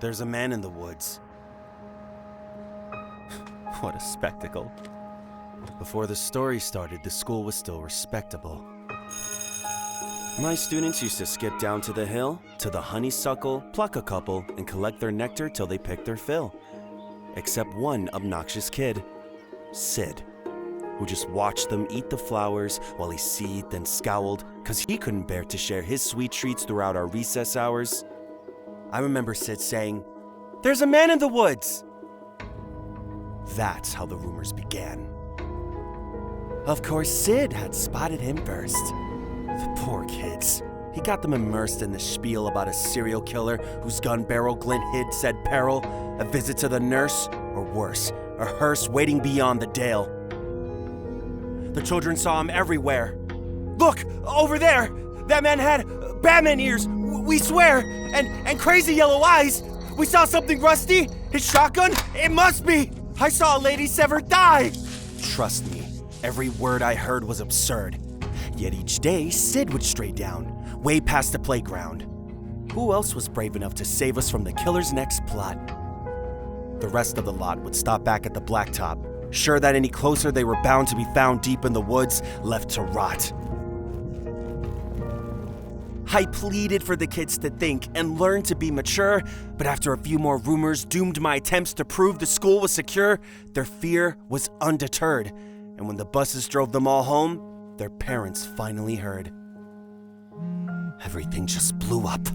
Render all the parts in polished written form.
There's a man in the woods. What a spectacle. Before the story started, the school was still respectable. My students used to skip down to the hill, to the honeysuckle, pluck a couple, and collect their nectar till they picked their fill. Except one obnoxious kid, Sid, who just watched them eat the flowers while he seethed and scowled because he couldn't bear to share his sweet treats throughout our recess hours. I remember Sid saying, "There's a man in the woods!" That's how the rumors began. Of course, Sid had spotted him first. The poor kids. He got them immersed in the spiel about a serial killer whose gun barrel glint hid said peril, a visit to the nurse, or worse, a hearse waiting beyond the dale. The children saw him everywhere. "Look, over there! That man had Batman ears, we swear, and crazy yellow eyes! We saw something rusty! His shotgun? It must be! I saw a lady severed thigh!" Trust me, every word I heard was absurd. Yet each day, Sid would stray down, way past the playground. Who else was brave enough to save us from the killer's next plot? The rest of the lot would stop back at the blacktop, sure that any closer they were bound to be found deep in the woods, left to rot. I pleaded for the kids to think and learn to be mature, but after a few more rumors doomed my attempts to prove the school was secure, their fear was undeterred, and when the buses drove them all home, their parents finally heard. Everything just blew up.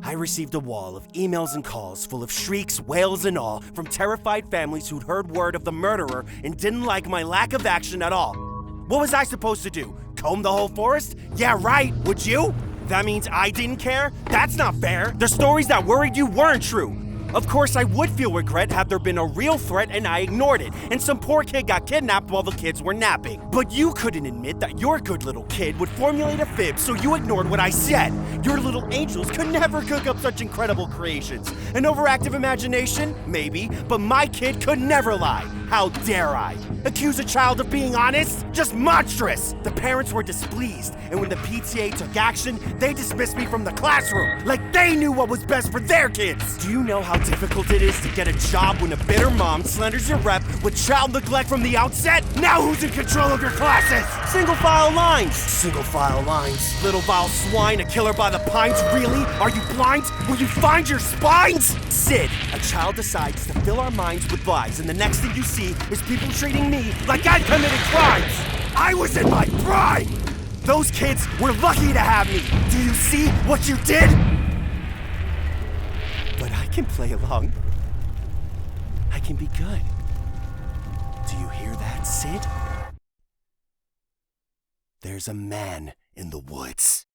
I received a wall of emails and calls full of shrieks, wails, and all from terrified families who'd heard word of the murderer and didn't like my lack of action at all. What was I supposed to do? Comb the whole forest? Yeah, right, would you? That means I didn't care? That's not fair. The stories that worried you weren't true. Of course, I would feel regret had there been a real threat and I ignored it, and some poor kid got kidnapped while the kids were napping. But you couldn't admit that your good little kid would formulate a fib, so you ignored what I said. Your little angels could never cook up such incredible creations. An overactive imagination? Maybe, but my kid could never lie. How dare I? Accuse a child of being honest? Just monstrous! The parents were displeased, and when the PTA took action, they dismissed me from the classroom, like they knew what was best for their kids! Do you know how difficult it is to get a job when a bitter mom slanders your rep with child neglect from the outset? Now who's in control of your classes? Single file lines! Single file lines. Little vile swine, a killer by the pines, really? Are you blind? Will you find your spines? Sid, a child decides to fill our minds with lies, and the next thing you see is people treating me like I committed crimes! I was in my prime! Those kids were lucky to have me! Do you see what you did? But I can play along. I can be good. Do you hear that, Sid? There's a man in the woods.